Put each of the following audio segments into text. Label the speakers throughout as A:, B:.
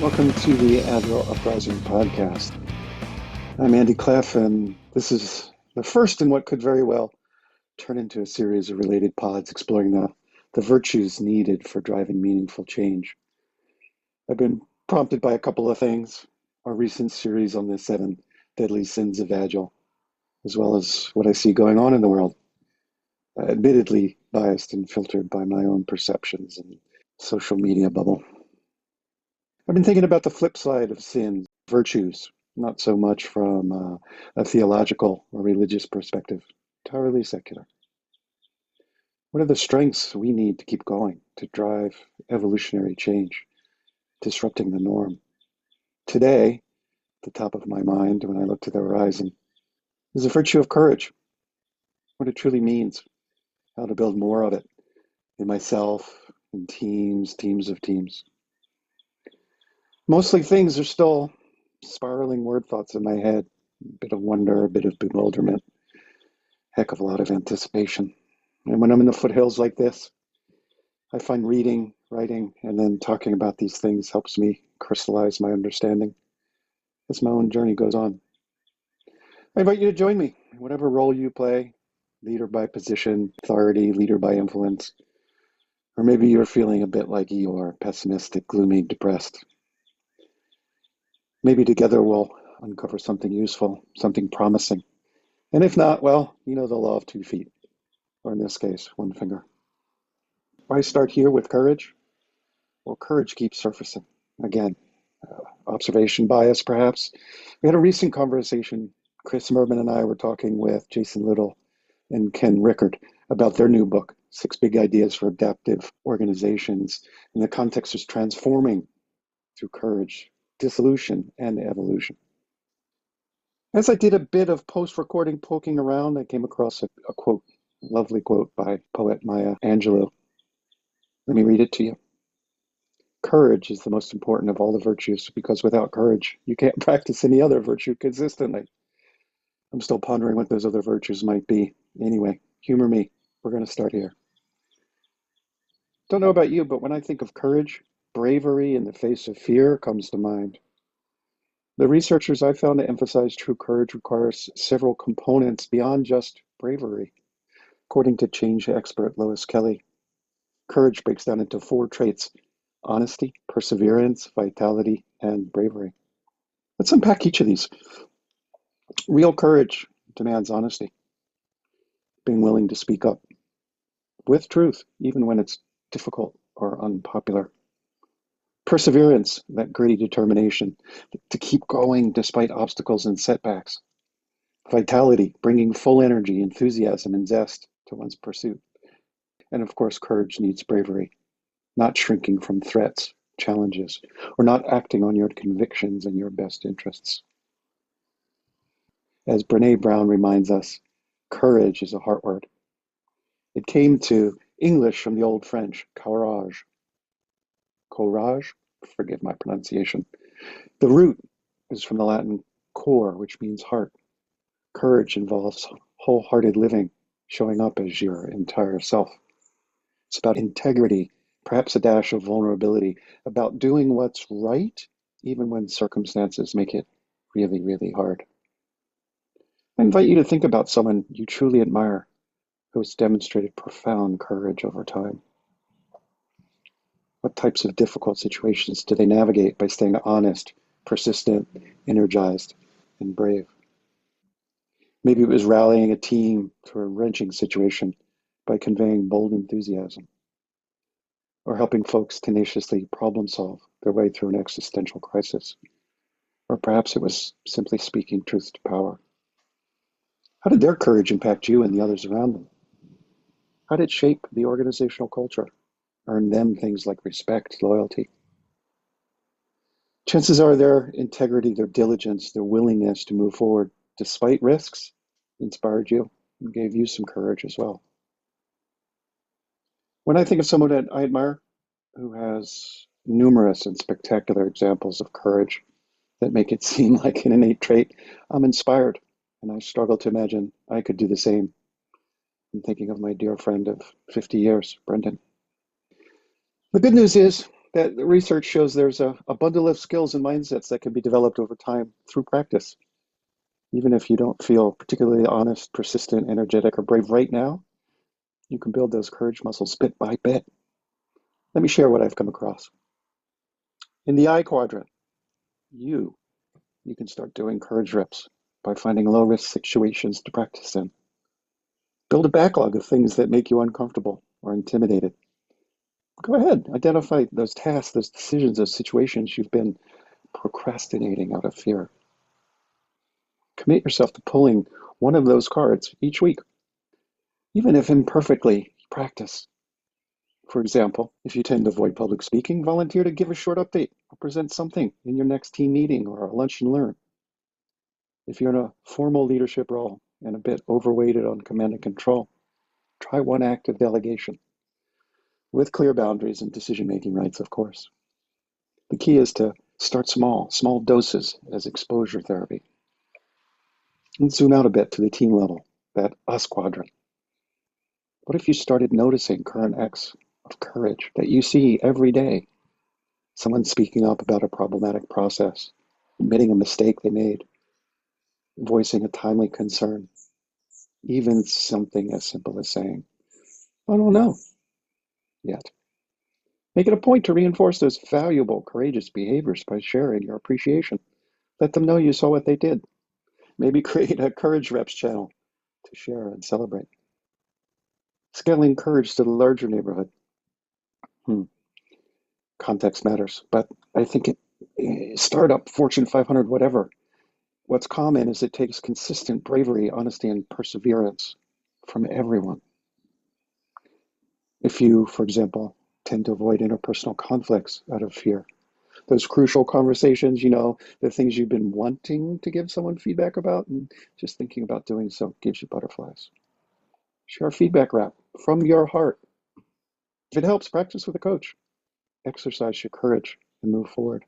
A: Welcome to the Agile Uprising podcast. I'm Andy Cleff, and this is the first in what could very well turn into a series of related pods exploring the virtues needed for driving meaningful change. I've been prompted by a couple of things, our recent series on the 7 Deadly Sins of Agile, as well as what I see going on in the world, admittedly biased and filtered by my own perceptions and social media bubble. I've been thinking about the flip side of sins, virtues, not so much from a theological or religious perspective, entirely secular. What are the strengths we need to keep going, to drive evolutionary change, disrupting the norm? Today, at the top of my mind when I look to the horizon, is the virtue of courage, what it truly means, how to build more of it in myself, in teams of teams. Mostly things are still spiraling word thoughts in my head, a bit of wonder, a bit of bewilderment, heck of a lot of anticipation. And when I'm in the foothills like this, I find reading, writing, and then talking about these things helps me crystallize my understanding as my own journey goes on. I invite you to join me in whatever role you play, leader by position, authority, leader by influence, or maybe you're feeling a bit like Eeyore, pessimistic, gloomy, depressed. Maybe together we'll uncover something useful, something promising. And if not, well, you know the law of 2 feet, or in this case, 1 finger. Why start here with courage? Well, courage keeps surfacing. Again, observation bias, perhaps. We had a recent conversation. Chris Merman and I were talking with Jason Little and Ken Rickard about their new book, 6 Big Ideas for Adaptive Organizations. And the context is transforming through courage, dissolution, and evolution. As I did a bit of post-recording poking around, I came across a quote, a lovely quote by poet Maya Angelou. Let me read it to you. Courage is the most important of all the virtues because without courage, you can't practice any other virtue consistently. I'm still pondering what those other virtues might be. Anyway, humor me. We're going to start here. Don't know about you, but when I think of courage, bravery in the face of fear comes to mind. The researchers I found to emphasize true courage requires several components beyond just bravery. According to change expert Lois Kelly, courage breaks down into 4 traits: honesty, perseverance, vitality, and bravery. Let's unpack each of these. Real courage demands honesty, being willing to speak up with truth, even when it's difficult or unpopular. Perseverance, that gritty determination to keep going despite obstacles and setbacks. Vitality, bringing full energy, enthusiasm, and zest to one's pursuit. And of course, courage needs bravery, not shrinking from threats, challenges, or not acting on your convictions and your best interests. As Brené Brown reminds us, courage is a heart word. It came to English from the Old French, courage. Courage, forgive my pronunciation. The root is from the Latin cor, which means heart. Courage involves wholehearted living, showing up as your entire self. It's about integrity, perhaps a dash of vulnerability, about doing what's right, even when circumstances make it really, really hard. I invite you to think about someone you truly admire who has demonstrated profound courage over time. What types of difficult situations do they navigate by staying honest, persistent, energized, and brave? Maybe it was rallying a team through a wrenching situation by conveying bold enthusiasm, or helping folks tenaciously problem solve their way through an existential crisis. Or perhaps it was simply speaking truth to power. How did their courage impact you and the others around them? How did it shape the organizational culture, earn them things like respect, loyalty? Chances are their integrity, their diligence, their willingness to move forward despite risks inspired you and gave you some courage as well. When I think of someone that I admire who has numerous and spectacular examples of courage that make it seem like an innate trait, I'm inspired, and I struggle to imagine I could do the same. I'm thinking of my dear friend of 50 years, Brendan. The good news is That research shows there's a bundle of skills and mindsets that can be developed over time through practice. Even if you don't feel particularly honest, persistent, energetic, or brave right now, you can build those courage muscles bit by bit. Let me share what I've come across. In the I quadrant, you you can start doing courage reps by finding low-risk situations to practice in. Build a backlog of things that make you uncomfortable or intimidated. Go ahead, identify those tasks, those decisions, those situations you've been procrastinating out of fear. Commit yourself to pulling one of those cards each week, even if imperfectly. Practice. For example, if you tend to avoid public speaking, volunteer to give a short update or present something in your next team meeting or a lunch and learn. If you're in a formal leadership role and a bit overweighted on command and control, try one act of delegation with clear boundaries and decision-making rights, of course. The key is to start small, small doses as exposure therapy. And zoom out a bit to the team level, that us quadrant. What if you started noticing current acts of courage that you see every day? Someone speaking up about a problematic process, admitting a mistake they made, voicing a timely concern, even something as simple as saying, I don't know yet. Make it a point to reinforce those valuable, courageous behaviors by sharing your appreciation. Let them know you saw what they did. Maybe create a Courage Reps channel to share and celebrate. Scaling courage to the larger neighborhood. Hmm. Context matters, but I think startup, Fortune 500, whatever. What's common is it takes consistent bravery, honesty, and perseverance from everyone. If you, for example, tend to avoid interpersonal conflicts out of fear, those crucial conversations, the things you've been wanting to give someone feedback about, and just thinking about doing so gives you butterflies. Share a feedback wrap from your heart. If it helps, practice with a coach. Exercise your courage and move forward.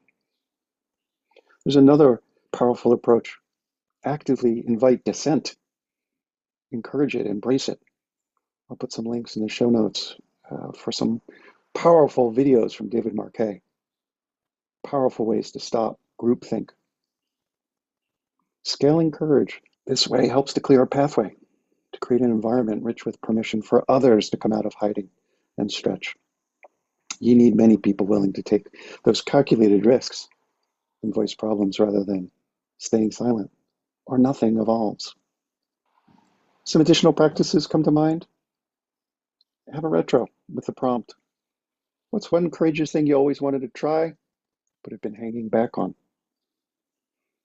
A: There's another powerful approach. Actively invite dissent. Encourage it, embrace it. I'll put some links in the show notes for some powerful videos from David Marquet. Powerful ways to stop groupthink. Scaling courage this way helps to clear a pathway, to create an environment rich with permission for others to come out of hiding and stretch. You need many people willing to take those calculated risks and voice problems rather than staying silent, or nothing evolves. Some additional practices come to mind. Have a retro with the prompt. What's one courageous thing you always wanted to try, but have been hanging back on?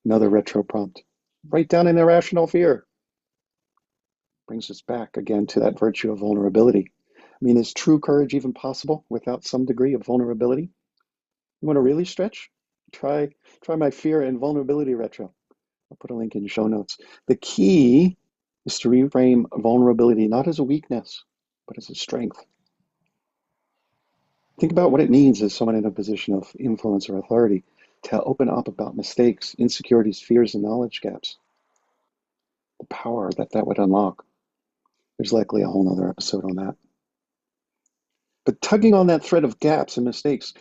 A: Another retro prompt. Write down an irrational fear. Brings us back again to that virtue of vulnerability. Is true courage even possible without some degree of vulnerability? You want to really stretch? Try my fear and vulnerability retro. I'll put a link in the show notes. The key is to reframe vulnerability not as a weakness, but as a strength. Think about what it means as someone in a position of influence or authority to open up about mistakes, insecurities, fears, and knowledge gaps. The power that would unlock. There's likely a whole nother episode on that. But tugging on that thread of gaps and mistakes,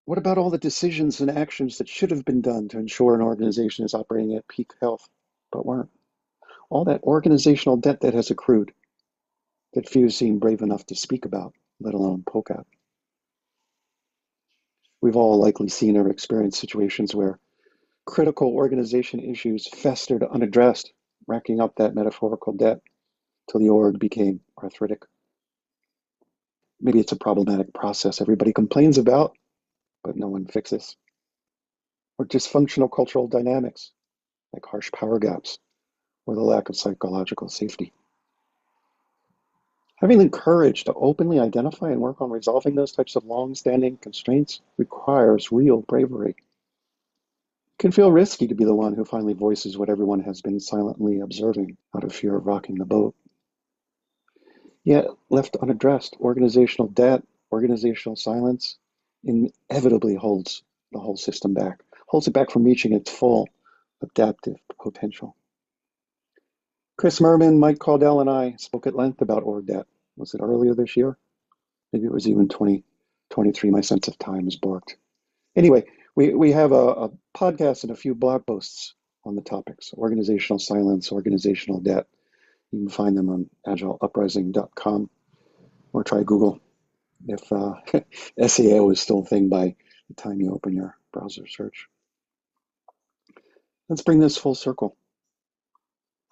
A: what about all the decisions and actions that should have been done to ensure an organization is operating at peak health, but weren't? All that organizational debt that has accrued, that few seem brave enough to speak about, let alone poke at. We've all likely seen or experienced situations where critical organization issues festered unaddressed, racking up that metaphorical debt till the org became arthritic. Maybe it's a problematic process everybody complains about, but no one fixes. Or dysfunctional cultural dynamics, like harsh power gaps, or the lack of psychological safety. Having the courage to openly identify and work on resolving those types of long-standing constraints requires real bravery. It can feel risky to be the one who finally voices what everyone has been silently observing out of fear of rocking the boat. Yet, left unaddressed, organizational debt, organizational silence inevitably holds the whole system back, holds it back from reaching its full adaptive potential. Chris Merman, Mike Caudell, and I spoke at length about org debt. Was it earlier this year? Maybe it was even 2020 23, my sense of time is borked. Anyway, we have a podcast and a few blog posts on the topics: organizational silence, organizational debt. You can find them on agileuprising.com or try Google if SEO is still a thing by the time you open your browser search. Let's bring this full circle.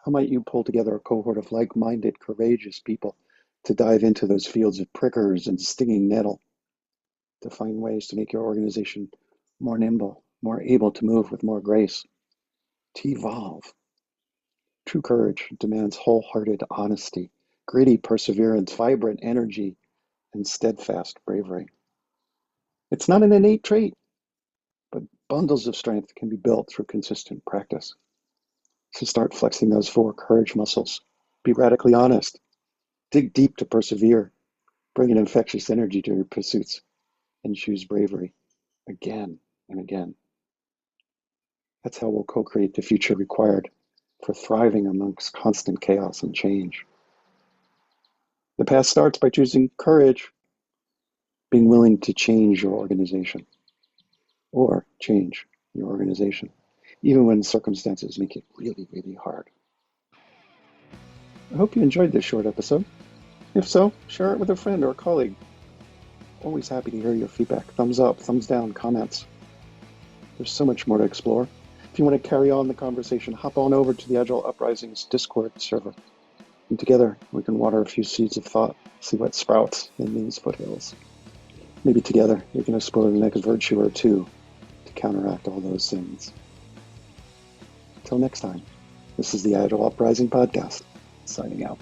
A: How might you pull together a cohort of like-minded, courageous people to dive into those fields of prickers and stinging nettle, to find ways to make your organization more nimble, more able to move with more grace, to evolve? True courage demands wholehearted honesty, gritty perseverance, vibrant energy, and steadfast bravery. It's not an innate trait, but bundles of strength can be built through consistent practice. So start flexing those 4 courage muscles. Be radically honest. Dig deep to persevere. Bring an infectious energy to your pursuits, and choose bravery again and again. That's how we'll co-create the future required for thriving amongst constant chaos and change. The path starts by choosing courage, being willing to change your organization, or change your organization, even when circumstances make it really, really hard. I hope you enjoyed this short episode. If so, share it with a friend or a colleague. Always happy to hear your feedback. Thumbs up, thumbs down, comments. There's so much more to explore. If you want to carry on the conversation, hop on over to the Agile Uprising's Discord server. And together, we can water a few seeds of thought, see what sprouts in these foothills. Maybe together, we can explore the next virtue or two to counteract all those sins. Till next time, this is the Agile Uprising podcast, signing out.